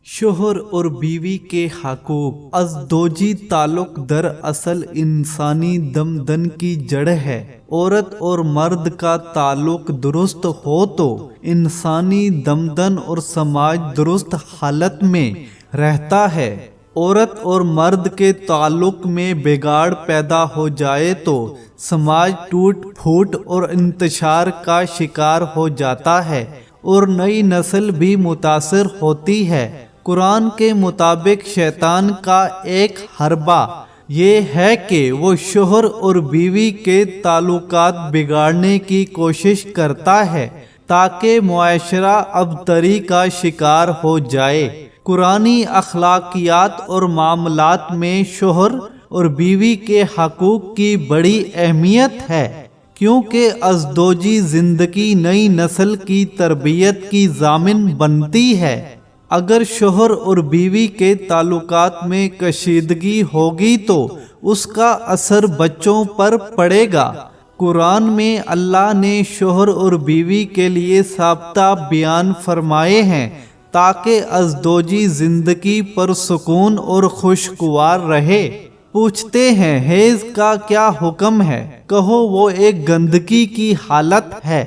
شوہر اور بیوی کے حقوق ازدوجی تعلق در اصل انسانی دمدن کی جڑ ہے۔ عورت اور مرد کا تعلق درست ہو تو انسانی دمدن اور سماج درست حالت میں رہتا ہے۔ عورت اور مرد کے تعلق میں بگاڑ پیدا ہو جائے تو سماج ٹوٹ پھوٹ اور انتشار کا شکار ہو جاتا ہے اور نئی نسل بھی متاثر ہوتی ہے۔ قرآن کے مطابق شیطان کا ایک حربہ یہ ہے کہ وہ شوہر اور بیوی کے تعلقات بگاڑنے کی کوشش کرتا ہے تاکہ معاشرہ ابتری کا شکار ہو جائے۔ قرآنی اخلاقیات اور معاملات میں شوہر اور بیوی کے حقوق کی بڑی اہمیت ہے، کیونکہ ازدوجی زندگی نئی نسل کی تربیت کی ضامن بنتی ہے۔ اگر شوہر اور بیوی کے تعلقات میں کشیدگی ہوگی تو اس کا اثر بچوں پر پڑے گا۔ قرآن میں اللہ نے شوہر اور بیوی کے لیے ضابطہ بیان فرمائے ہیں تاکہ ازدوجی زندگی پرسکون اور خوشگوار رہے۔ پوچھتے ہیں حیض کا کیا حکم ہے؟ کہو وہ ایک گندگی کی حالت ہے،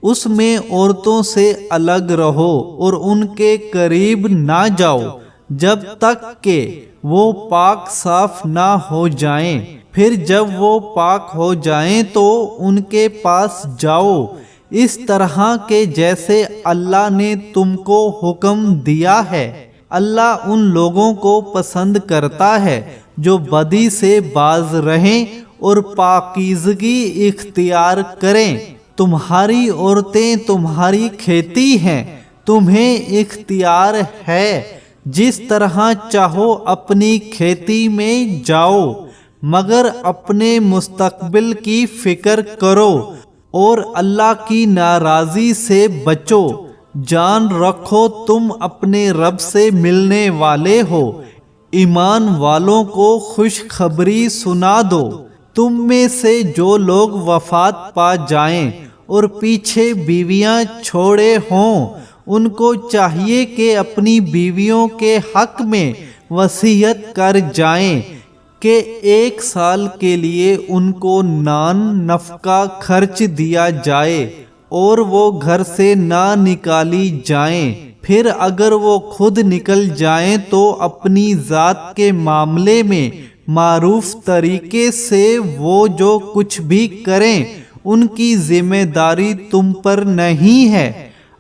اس میں عورتوں سے الگ رہو اور ان کے قریب نہ جاؤ جب تک کہ وہ پاک صاف نہ ہو جائیں، پھر جب وہ پاک ہو جائیں تو ان کے پاس جاؤ، اس طرح کہ جیسے اللہ نے تم کو حکم دیا ہے۔ اللہ ان لوگوں کو پسند کرتا ہے جو بدی سے باز رہیں اور پاکیزگی اختیار کریں۔ تمہاری عورتیں تمہاری کھیتی ہیں، تمہیں اختیار ہے جس طرح چاہو اپنی کھیتی میں جاؤ، مگر اپنے مستقبل کی فکر کرو اور اللہ کی ناراضی سے بچو۔ جان رکھو تم اپنے رب سے ملنے والے ہو۔ ایمان والوں کو خوشخبری سنا دو، تم میں سے جو لوگ وفات پا جائیں اور پیچھے بیویاں چھوڑے ہوں، ان کو چاہیے کہ اپنی بیویوں کے حق میں وصیت کر جائیں کہ 1 سال کے لیے ان کو نان نفقہ خرچ دیا جائے اور وہ گھر سے نہ نکالی جائیں۔ پھر اگر وہ خود نکل جائیں تو اپنی ذات کے معاملے میں معروف طریقے سے وہ جو کچھ بھی کریں ان کی ذمہ داری تم پر نہیں ہے۔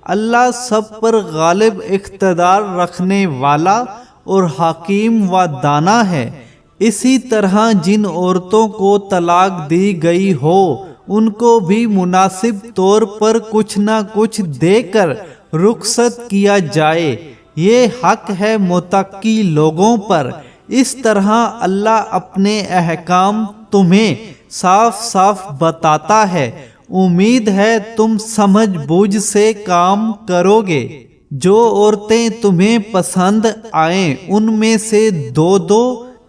اللہ سب پر غالب اقتدار رکھنے والا اور حکیم و دانا ہے۔ اسی طرح جن عورتوں کو طلاق دی گئی ہو ان کو بھی مناسب طور پر کچھ نہ کچھ دے کر رخصت کیا جائے، یہ حق ہے متقی لوگوں پر۔ اس طرح اللہ اپنے احکام تمہیں صاف صاف بتاتا ہے، امید ہے تم سمجھ بوجھ سے کام کرو گے۔ جو عورتیں تمہیں پسند آئیں ان میں سے 2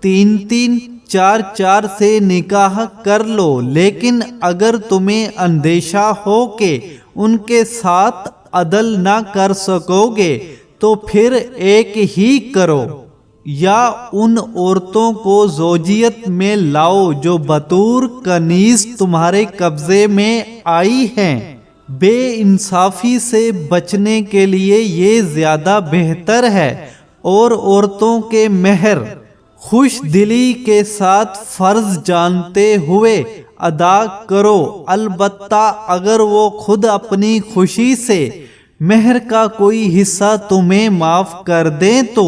3 4 سے نکاح کر لو، لیکن اگر تمہیں اندیشہ ہو کہ ان کے ساتھ عدل نہ کر سکو گے تو پھر ایک ہی کرو، یا ان عورتوں کو زوجیت میں لاؤ جو بطور کنیز تمہارے قبضے میں آئی ہیں۔ بے انصافی سے بچنے کے لیے یہ زیادہ بہتر ہے، اور عورتوں کے مہر خوش دلی کے ساتھ فرض جانتے ہوئے ادا کرو، البتہ اگر وہ خود اپنی خوشی سے مہر کا کوئی حصہ تمہیں معاف کر دیں تو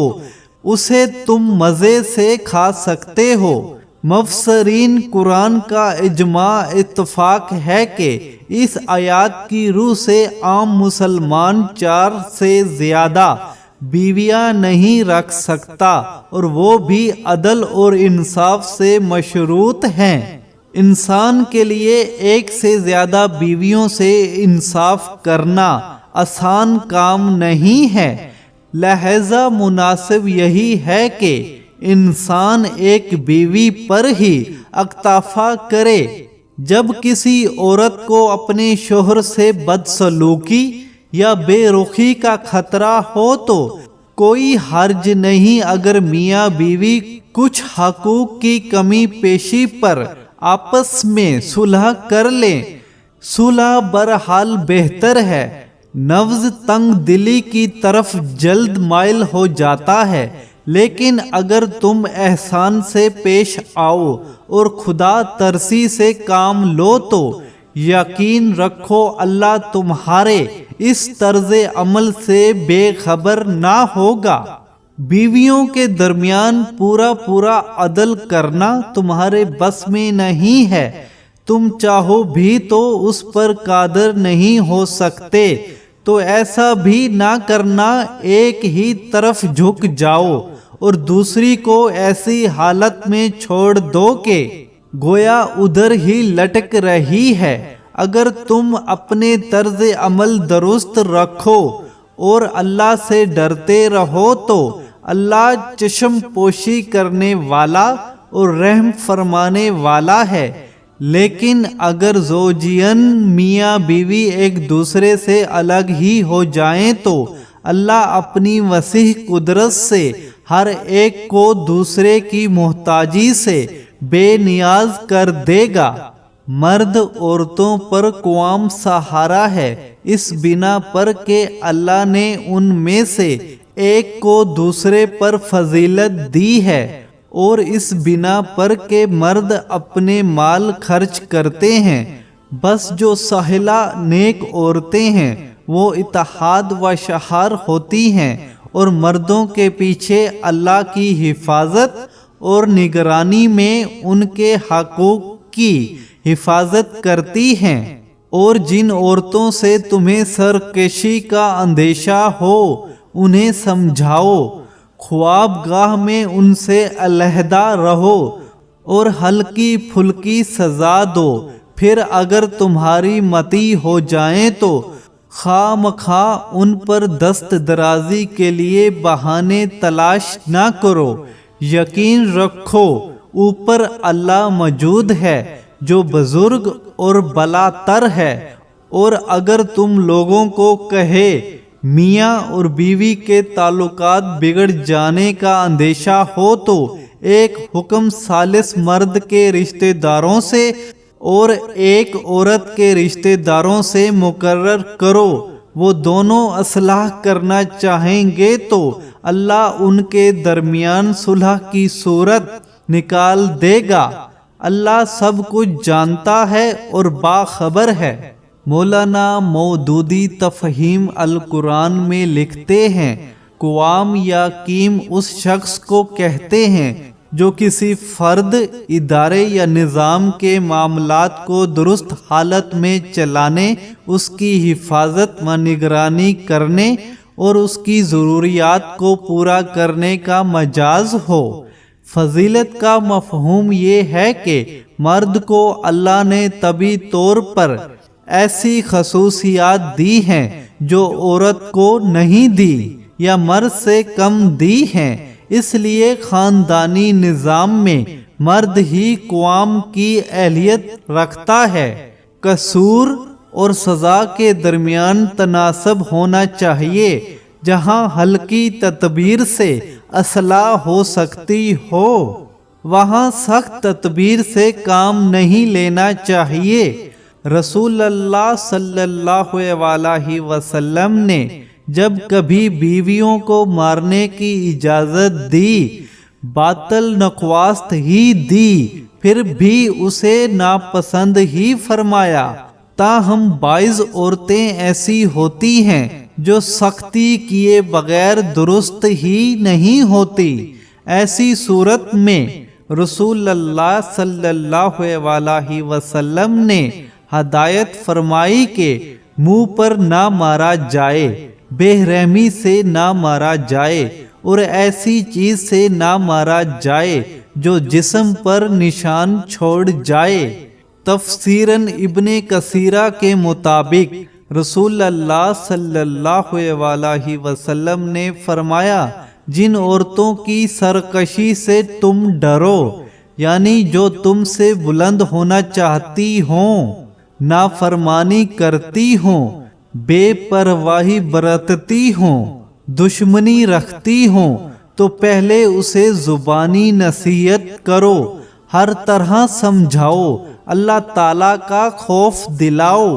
اسے تم مزے سے کھا سکتے ہو۔ مفسرین قرآن کا اجماع اتفاق ہے کہ اس آیات کی روح سے عام مسلمان 4 سے زیادہ بیویاں نہیں رکھ سکتا، اور وہ بھی عدل اور انصاف سے مشروط ہیں۔ انسان کے لیے 1 سے زیادہ بیویوں سے انصاف کرنا آسان کام نہیں ہے، لہذا مناسب یہی ہے کہ انسان ایک بیوی پر ہی اکتفا کرے۔ جب کسی عورت کو اپنے شوہر سے بدسلوکی یا بے رخی کا خطرہ ہو تو کوئی حرج نہیں اگر میاں بیوی کچھ حقوق کی کمی پیشی پر آپس میں صلح کر لیں، صلح برحال بہتر ہے۔ نفس تنگ دلی کی طرف جلد مائل ہو جاتا ہے، لیکن اگر تم احسان سے پیش آؤ اور خدا ترسی سے کام لو تو یقین رکھو اللہ تمہارے اس طرز عمل سے بے خبر نہ ہوگا۔ بیویوں کے درمیان پورا عدل کرنا تمہارے بس میں نہیں ہے، تم چاہو بھی تو اس پر قادر نہیں ہو سکتے، تو ایسا بھی نہ کرنا ایک ہی طرف جھک جاؤ اور دوسری کو ایسی حالت میں چھوڑ دو کہ گویا ادھر ہی لٹک رہی ہے۔ اگر تم اپنے طرز عمل درست رکھو اور اللہ سے ڈرتے رہو تو اللہ چشم پوشی کرنے والا اور رحم فرمانے والا ہے۔ لیکن اگر زوجین میاں بیوی ایک دوسرے سے الگ ہی ہو جائیں تو اللہ اپنی وسیع قدرت سے ہر ایک کو دوسرے کی محتاجی سے بے نیاز کر دے گا۔ مرد عورتوں پر قوام سہارا ہے اس بنا پر کہ اللہ نے ان میں سے ایک کو دوسرے پر فضیلت دی ہے، اور اس بنا پر کہ مرد اپنے مال خرچ کرتے ہیں۔ بس جو ساحلہ نیک عورتیں ہیں وہ اتحاد و شہار ہوتی ہیں اور مردوں کے پیچھے اللہ کی حفاظت اور نگرانی میں ان کے حقوق کی حفاظت کرتی ہیں۔ اور جن عورتوں سے تمہیں سرکشی کا اندیشہ ہو انہیں سمجھاؤ، خواب گاہ میں ان سے علیحدہ رہو اور ہلکی پھلکی سزا دو۔ پھر اگر تمہاری متی ہو جائیں تو خواہ مخواہ ان پر دست درازی کے لیے بہانے تلاش نہ کرو، یقین رکھو اوپر اللہ موجود ہے جو بزرگ اور بلا تر ہے۔ اور اگر تم لوگوں کو کہے میاں اور بیوی کے تعلقات بگڑ جانے کا اندیشہ ہو تو ایک حکم ثالث مرد کے رشتہ داروں سے اور ایک عورت کے رشتہ داروں سے مقرر کرو، وہ دونوں اصلاح کرنا چاہیں گے تو اللہ ان کے درمیان صلح کی صورت نکال دے گا۔ اللہ سب کچھ جانتا ہے اور باخبر ہے۔ مولانا مودودی تفہیم القرآن میں لکھتے ہیں، قوام یا قیم اس شخص کو کہتے ہیں جو کسی فرد، ادارے یا نظام کے معاملات کو درست حالت میں چلانے، اس کی حفاظت و نگرانی کرنے اور اس کی ضروریات کو پورا کرنے کا مجاز ہو۔ فضیلت کا مفہوم یہ ہے کہ مرد کو اللہ نے طبعی طور پر ایسی خصوصیات دی ہیں جو عورت کو نہیں دی یا مرد سے کم دی ہیں، اس لیے خاندانی نظام میں مرد ہی قوام کی اہلیت رکھتا ہے۔ قصور اور سزا کے درمیان تناسب ہونا چاہیے، جہاں ہلکی تدبیر سے اصلاح ہو سکتی ہو وہاں سخت تدبیر سے کام نہیں لینا چاہیے۔ رسول اللہ صلی اللہ علیہ وسلم نے جب کبھی بیویوں کو مارنے کی اجازت دی، باطل نخواست ہی دی، پھر بھی اسے ناپسند ہی فرمایا۔ تاہم بعض عورتیں ایسی ہوتی ہیں جو سختی کیے بغیر درست ہی نہیں ہوتی۔ ایسی صورت میں رسول اللہ صلی اللہ علیہ وسلم نے ہدایت فرمائی کہ منہ پر نہ مارا جائے، بے رحمی سے نہ مارا جائے اور ایسی چیز سے نہ مارا جائے جو جسم پر نشان چھوڑ جائے۔ تفسیراً ابن کثیرہ کے مطابق رسول اللہ صلی اللہ علیہ وسلم نے فرمایا، جن عورتوں کی سرکشی سے تم ڈرو، یعنی جو تم سے بلند ہونا چاہتی ہوں، نافرمانی کرتی ہوں، بے پرواہی برتتی ہوں دشمنی رکھتی ہوں تو پہلے اسے زبانی نصیحت کرو، ہر طرح سمجھاؤ، اللہ تعالیٰ کا خوف دلاؤ،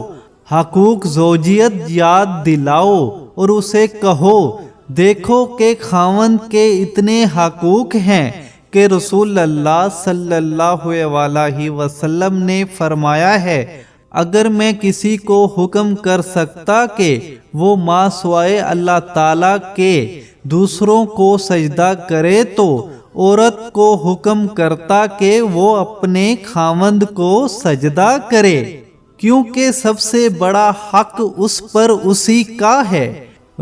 حقوق زوجیت یاد دلاؤ اور اسے کہو دیکھو کہ خاوند کے اتنے حقوق ہیں کہ رسول اللہ صلی اللہ علیہ وسلم نے فرمایا ہے اگر میں کسی کو حکم کر سکتا کہ وہ ما سوائے اللہ تعالیٰ کے دوسروں کو سجدہ کرے تو عورت کو حکم کرتا کہ وہ اپنے خاوند کو سجدہ کرے، کیونکہ سب سے بڑا حق اس پر اسی کا ہے۔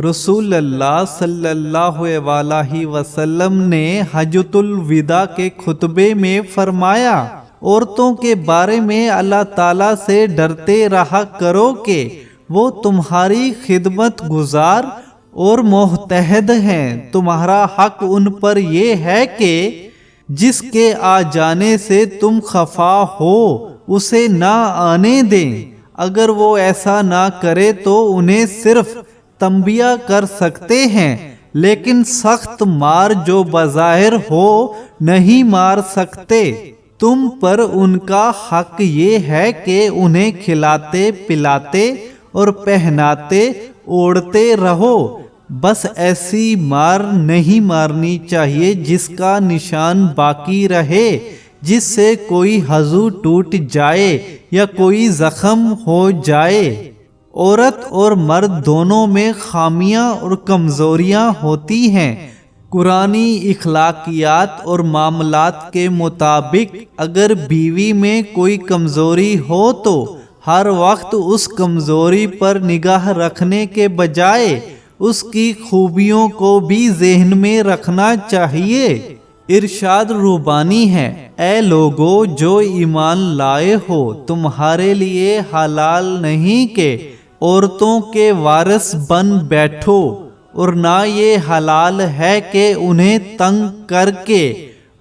رسول اللہ صلی اللہ علیہ وسلم نے حجۃ الوداع کے خطبے میں فرمایا عورتوں کے بارے میں اللہ تعالیٰ سے ڈرتے رہا کرو کہ وہ تمہاری خدمت گزار اور محتحد ہیں، تمہارا حق ان پر یہ ہے کہ جس کے آ جانے سے تم خفا ہو اسے نہ آنے دیں، اگر وہ ایسا نہ کرے تو انہیں صرف تنبیہ کر سکتے ہیں، لیکن سخت مار جو بظاہر ہو نہیں مار سکتے۔ تم پر ان کا حق یہ ہے کہ انہیں کھلاتے پلاتے اور پہناتے اوڑھتے رہو، بس ایسی مار نہیں مارنی چاہیے جس کا نشان باقی رہے، جس سے کوئی عضو ٹوٹ جائے یا کوئی زخم ہو جائے۔ عورت اور مرد دونوں میں خامیاں اور کمزوریاں ہوتی ہیں۔ قرآنی اخلاقیات اور معاملات کے مطابق اگر بیوی میں کوئی کمزوری ہو تو ہر وقت اس کمزوری پر نگاہ رکھنے کے بجائے اس کی خوبیوں کو بھی ذہن میں رکھنا چاہیے۔ ارشاد ربانی ہے، اے لوگو جو ایمان لائے ہو، تمہارے لیے حلال نہیں کہ عورتوں کے وارث بن بیٹھو، اور نہ یہ حلال ہے کہ انہیں تنگ کر کے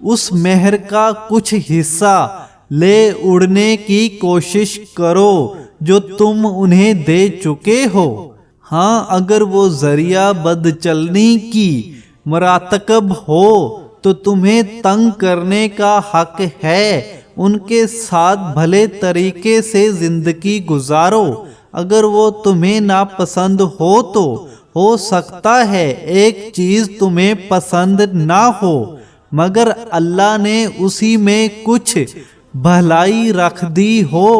اس مہر کا کچھ حصہ لے اڑنے کی کوشش کرو جو تم انہیں دے چکے ہو۔ ہاں اگر وہ ذریعہ بدچلنی کی مرتکب ہو تو تمہیں تنگ کرنے کا حق ہے، ان کے ساتھ بھلے طریقے سے زندگی گزارو، اگر وہ تمہیں ناپسند ہو تو ہو سکتا ہے ایک چیز تمہیں پسند نہ ہو، مگر اللہ نے اسی میں کچھ بھلائی رکھ دی ہو۔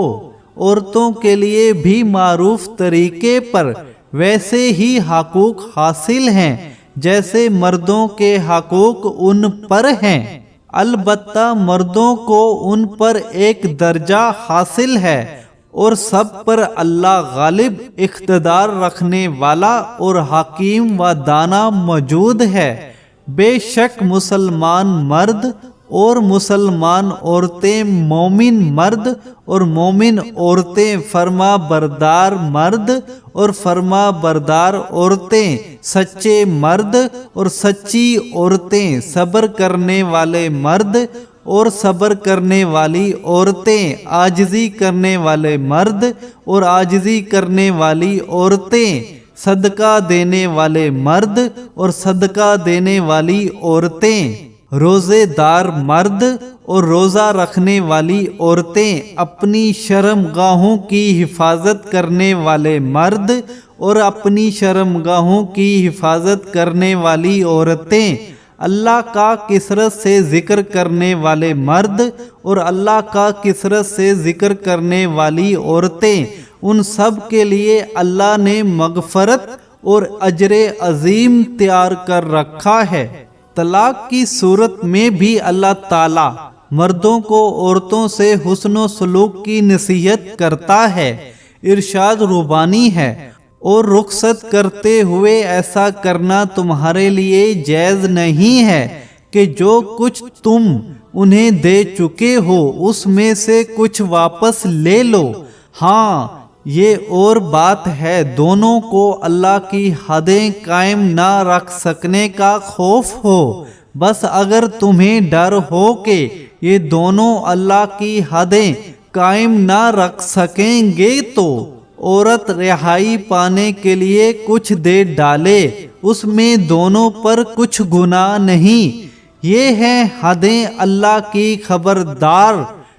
عورتوں کے لیے بھی معروف طریقے پر ویسے ہی حقوق حاصل ہیں جیسے مردوں کے حقوق ان پر ہیں، البتہ مردوں کو ان پر ایک درجہ حاصل ہے اور سب پر اللہ غالب اقتدار رکھنے والا اور حکیم و دانا موجود ہے۔ بے شک مسلمان مرد اور مسلمان عورتیں، مومن مرد اور مومن عورتیں، فرما بردار مرد اور فرما بردار عورتیں، سچے مرد اور سچی عورتیں، صبر کرنے والے مرد اور صبر کرنے والی عورتیں، عاجزی کرنے والے مرد اور عاجزی کرنے والی عورتیں، صدقہ دینے والے مرد اور صدقہ دینے والی عورتیں، روزے دار مرد اور روزہ رکھنے والی عورتیں، اپنی شرم گاہوں کی حفاظت کرنے والے مرد اور اپنی شرم گاہوں کی حفاظت کرنے والی عورتیں، اللہ کا کثرت سے ذکر کرنے والے مرد اور اللہ کا کثرت سے ذکر کرنے والی عورتیں، ان سب کے لیے اللہ نے مغفرت اور اجر عظیم تیار کر رکھا ہے۔ طلاق کی صورت میں بھی اللہ تعالی مردوں کو عورتوں سے حسن و سلوک کی نصیحت کرتا ہے۔ ارشاد ربانی ہے، اور رخصت کرتے ہوئے ایسا کرنا تمہارے لیے جائز نہیں ہے کہ جو کچھ تم انہیں دے چکے ہو اس میں سے کچھ واپس لے لو۔ ہاں یہ اور بات ہے دونوں کو اللہ کی حدیں قائم نہ رکھ سکنے کا خوف ہو، بس اگر تمہیں ڈر ہو کہ یہ دونوں اللہ کی حدیں قائم نہ رکھ سکیں گے تو عورت رہائی پانے کے لیے کچھ دے ڈالے اس میں دونوں پر کچھ گناہ نہیں۔ یہ ہیں حدیں اللہ کی خبردار،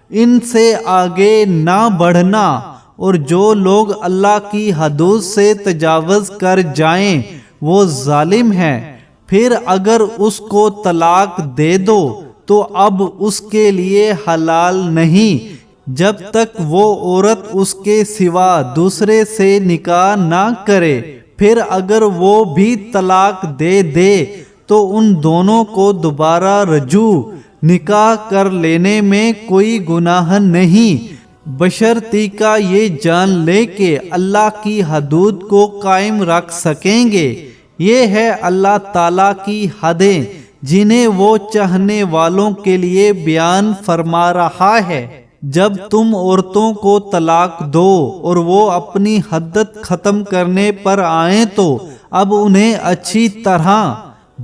ان سے آگے نہ بڑھنا۔ اور جو لوگ اللہ کی حدود سے تجاوز کر جائیں وہ ظالم ہیں۔ پھر اگر اس کو طلاق دے دو تو اب اس کے لیے حلال نہیں جب تک وہ عورت اس کے سوا دوسرے سے نکاح نہ کرے۔ پھر اگر وہ بھی طلاق دے دے تو ان دونوں کو دوبارہ رجوع نکاح کر لینے میں کوئی گناہ نہیں، بشرطیکہ یہ جان لے کہ اللہ کی حدود کو قائم رکھ سکیں گے۔ یہ ہے اللہ تعالیٰ کی حدیں جنہیں وہ چاہنے والوں کے لیے بیان فرما رہا ہے۔ جب تم عورتوں کو طلاق دو اور وہ اپنی حدت ختم کرنے پر آئیں تو اب انہیں اچھی طرح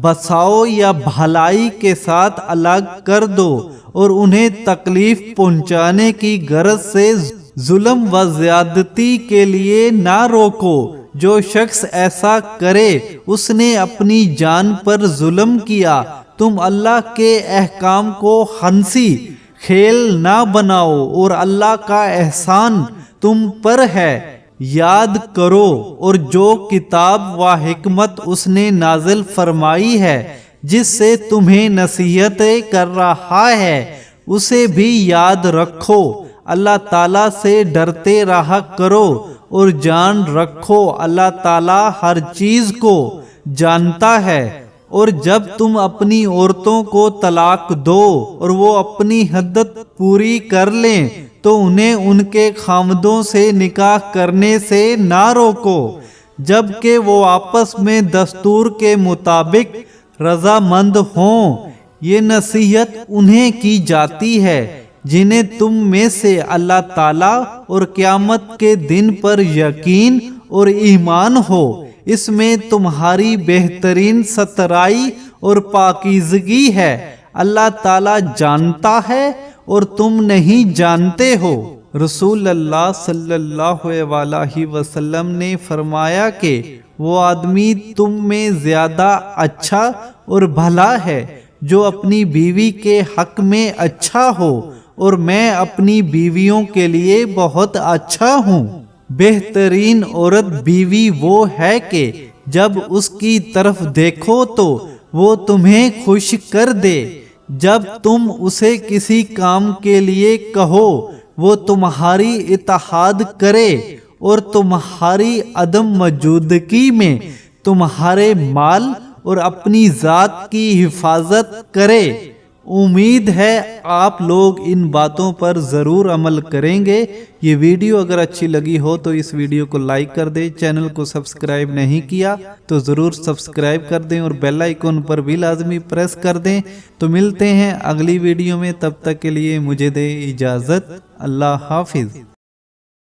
بساؤ یا بھلائی کے ساتھ الگ کر دو اور انہیں تکلیف پہنچانے کی غرض سے ظلم و زیادتی کے لیے نہ روکو۔ جو شخص ایسا کرے اس نے اپنی جان پر ظلم کیا۔ تم اللہ کے احکام کو ہنسی کھیل نہ بناؤ اور اللہ کا احسان تم پر ہے۔ یاد کرو اور جو کتاب و حکمت اس نے نازل فرمائی ہے جس سے تمہیں نصیحتیں کر رہا ہے اسے بھی یاد رکھو۔ اللہ تعالیٰ سے ڈرتے رہا کرو اور جان رکھو اللہ تعالیٰ ہر چیز کو جانتا ہے۔ اور جب تم اپنی عورتوں کو طلاق دو اور وہ اپنی حدت پوری کر لیں تو انہیں ان کے خاوندوں سے نکاح کرنے سے نہ روکو جبکہ وہ آپس میں دستور کے مطابق رضامند ہوں۔ یہ نصیحت انہیں کی جاتی ہے جنہیں تم میں سے اللہ تعالیٰ اور قیامت کے دن پر یقین اور ایمان ہو۔ اس میں تمہاری بہترین سترائی اور پاکیزگی ہے۔ اللہ تعالیٰ جانتا ہے اور تم نہیں جانتے ہو۔ رسول اللہ صلی اللہ علیہ وسلم نے فرمایا کہ وہ آدمی تم میں زیادہ اچھا اور بھلا ہے جو اپنی بیوی کے حق میں اچھا ہو، اور میں اپنی بیویوں کے لیے بہت اچھا ہوں۔ بہترین عورت بیوی وہ ہے کہ جب اس کی طرف دیکھو تو وہ تمہیں خوش کر دے، جب تم اسے کسی کام کے لیے کہو وہ تمہاری اطاعت کرے اور تمہاری عدم موجودگی میں تمہارے مال اور اپنی ذات کی حفاظت کرے۔ امید ہے آپ لوگ ان باتوں پر ضرور عمل کریں گے۔ یہ ویڈیو اگر اچھی لگی ہو تو اس ویڈیو کو لائک کر دیں، چینل کو سبسکرائب نہیں کیا تو ضرور سبسکرائب کر دیں اور بیل آئیکن پر بھی لازمی پریس کر دیں۔ تو ملتے ہیں اگلی ویڈیو میں، تب تک کے لیے مجھے دے اجازت۔ اللہ حافظ۔